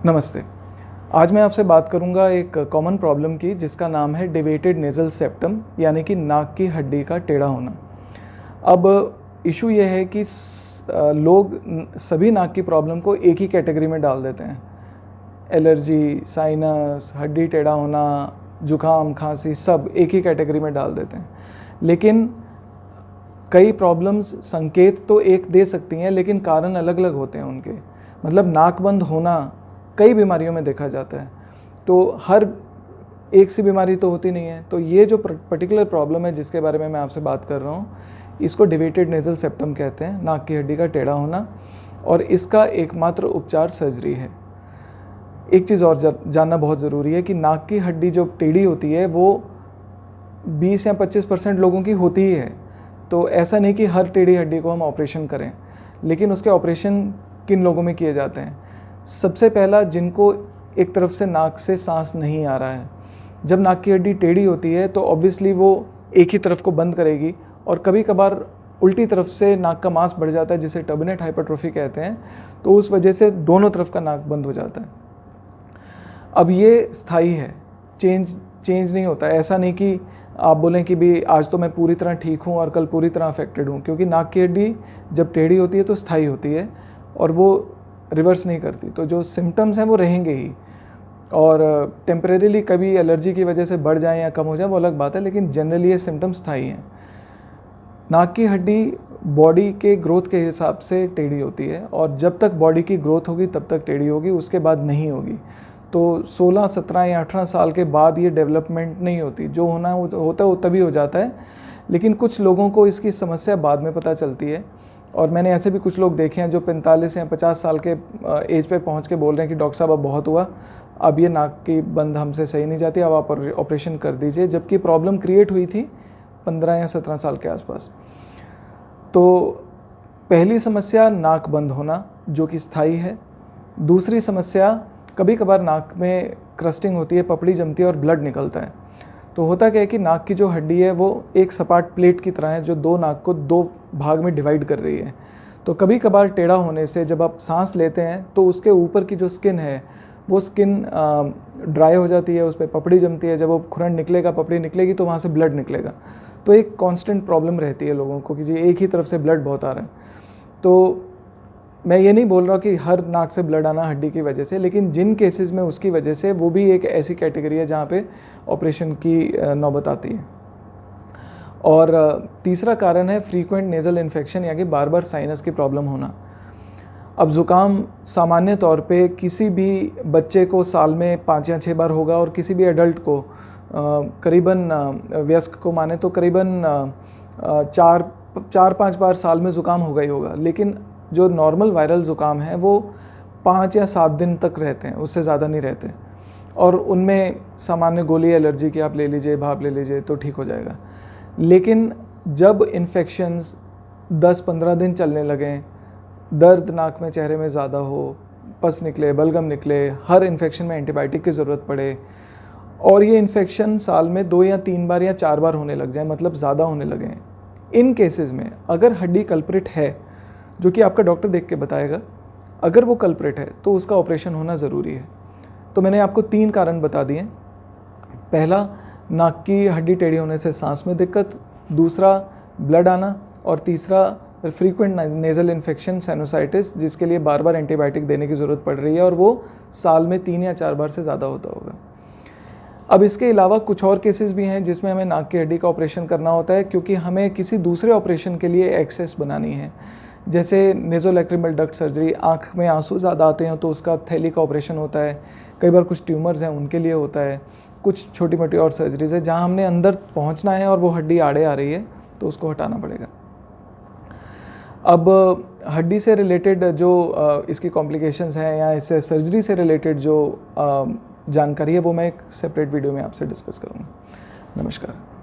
नमस्ते। आज मैं आपसे बात करूंगा एक कॉमन प्रॉब्लम की जिसका नाम है डिवेटेड नेज़ल सेप्टम यानी कि नाक की हड्डी का टेढ़ा होना। अब इशू ये है कि लोग सभी नाक की प्रॉब्लम को एक ही कैटेगरी में डाल देते हैं। एलर्जी, साइनस, हड्डी टेढ़ा होना, जुकाम, खांसी सब एक ही कैटेगरी में डाल देते हैं। लेकिन कई प्रॉब्लम्स संकेत तो एक दे सकती हैं लेकिन कारण अलग अलग होते हैं उनके। मतलब नाक बंद होना कई बीमारियों में देखा जाता है, तो हर एक सी बीमारी तो होती नहीं है। तो ये जो पर्टिकुलर प्रॉब्लम है जिसके बारे में मैं आपसे बात कर रहा हूँ, इसको डिवेटेड नेज़ल सेप्टम कहते हैं, नाक की हड्डी का टेढ़ा होना, और इसका एकमात्र उपचार सर्जरी है। एक चीज़ और जानना बहुत ज़रूरी है कि नाक की हड्डी जो टेढ़ी होती है वो 20 या 25% लोगों की होती ही है। तो ऐसा नहीं कि हर टेढ़ी हड्डी को हम ऑपरेशन करें, लेकिन उसके ऑपरेशन किन लोगों में किए जाते हैं। सबसे पहला, जिनको एक तरफ से नाक से सांस नहीं आ रहा है। जब नाक की हड्डी टेढ़ी होती है तो ऑब्वियसली वो एक ही तरफ को बंद करेगी, और कभी कभार उल्टी तरफ से नाक का मांस बढ़ जाता है जिसे टर्बिनेट हाइपरट्रोफी कहते हैं, तो उस वजह से दोनों तरफ का नाक बंद हो जाता है। अब ये स्थायी है, चेंज नहीं होता है। ऐसा नहीं कि आप बोलें कि भी आज तो मैं पूरी तरह ठीक हूँ और कल पूरी तरह अफेक्टेड हूँ, क्योंकि नाक की हड्डी जब टेढ़ी होती है तो स्थायी होती है और वो रिवर्स नहीं करती। तो जो सिम्टम्स हैं वो रहेंगे ही, और टेम्परेरीली कभी एलर्जी की वजह से बढ़ जाएं या कम हो जाए वो अलग बात है, लेकिन जनरली ये सिम्टम्स स्थायी हैं। नाक की हड्डी बॉडी के ग्रोथ के हिसाब से टेढ़ी होती है, और जब तक बॉडी की ग्रोथ होगी तब तक टेढ़ी होगी, उसके बाद नहीं होगी। तो 16, 17 या 18 साल के बाद ये डेवलपमेंट नहीं होती। जो होना होता है वो तभी हो जाता है, लेकिन कुछ लोगों को इसकी समस्या बाद में पता चलती है। और मैंने ऐसे भी कुछ लोग देखे हैं जो 45 या 50 साल के एज पे पहुंच के बोल रहे हैं कि डॉक्टर साहब अब बहुत हुआ, अब ये नाक की बंद हमसे सही नहीं जाती, अब आप ऑपरेशन कर दीजिए, जबकि प्रॉब्लम क्रिएट हुई थी 15 या 17 साल के आसपास। तो पहली समस्या नाक बंद होना, जो कि स्थायी है। दूसरी समस्या, कभी कभार नाक में क्रस्टिंग होती है, पपड़ी जमती है और ब्लड निकलता है। तो होता क्या है कि नाक की जो हड्डी है वो एक सपाट प्लेट की तरह है जो दो नाक को दो भाग में डिवाइड कर रही है। तो कभी कभार टेढ़ा होने से जब आप सांस लेते हैं तो उसके ऊपर की जो स्किन है वो स्किन ड्राई हो जाती है, उस पर पपड़ी जमती है। जब वो खुरन निकलेगा, पपड़ी निकलेगी तो वहाँ से ब्लड निकलेगा। तो एक कांस्टेंट प्रॉब्लम रहती है लोगों को कि जी एक ही तरफ से ब्लड बहुत आ रहा है। तो मैं ये नहीं बोल रहा कि हर नाक से ब्लड आना हड्डी की वजह से, लेकिन जिन केसेस में उसकी वजह से, वो भी एक ऐसी कैटेगरी है जहाँ पे ऑपरेशन की नौबत आती है। और तीसरा कारण है फ्रीक्वेंट नेज़ल इन्फेक्शन, यानी बार बार साइनस की प्रॉब्लम होना। अब ज़ुकाम सामान्य तौर पे किसी भी बच्चे को साल में 5 या 6 बार होगा, और किसी भी एडल्ट को करीबन वयस्क को माने तो करीबन 4-5 बार साल में ज़ुकाम होगा ही होगा। लेकिन जो नॉर्मल वायरल ज़ुकाम है वो 5 या 7 दिन तक रहते हैं, उससे ज़्यादा नहीं रहते, और उनमें सामान्य गोली एलर्जी की आप ले लीजिए, भाप ले लीजिए तो ठीक हो जाएगा। लेकिन जब इन्फेक्शंस 10-15 दिन चलने लगें, दर्द नाक में, चेहरे में ज़्यादा हो, पस निकले, बलगम निकले, हर इन्फेक्शन में एंटीबायोटिक की ज़रूरत पड़े, और ये इन्फेक्शन साल में 2 या 3 बार या 4 बार होने लग जाए, मतलब ज़्यादा होने लगें, इन केसेस में अगर हड्डी कल्प्रिट है, जो कि आपका डॉक्टर देख के बताएगा, अगर वो कल्प्रिट है तो उसका ऑपरेशन होना ज़रूरी है। तो मैंने आपको 3 कारण बता दिए। पहला, नाक की हड्डी टेढ़ी होने से सांस में दिक्कत, दूसरा ब्लड आना, और तीसरा फ्रीक्वेंट नेज़ल इन्फेक्शन, साइनोसाइटिस, जिसके लिए बार बार एंटीबायोटिक देने की ज़रूरत पड़ रही है, और वो साल में 3 या 4 बार से ज़्यादा होता होगा। अब इसके अलावा कुछ और केसेस भी हैं जिसमें हमें नाक की हड्डी का ऑपरेशन करना होता है, क्योंकि हमें किसी दूसरे ऑपरेशन के लिए एक्सेस बनानी है। जैसे नेज़ोलैक्रिमल डक्ट सर्जरी, आँख में आंसू ज़्यादा आते हैं तो उसका थैली का ऑपरेशन होता है। कई बार कुछ ट्यूमर्स हैं उनके लिए होता है। कुछ छोटी मोटी और सर्जरीज है जहाँ हमने अंदर पहुँचना है और वो हड्डी आड़े आ रही है तो उसको हटाना पड़ेगा। अब हड्डी से रिलेटेड जो इसकी कॉम्प्लिकेशंस हैं या इससे सर्जरी से रिलेटेड जो जानकारी है वो मैं एक सेपरेट वीडियो में आपसे डिस्कस करूँगा। नमस्कार।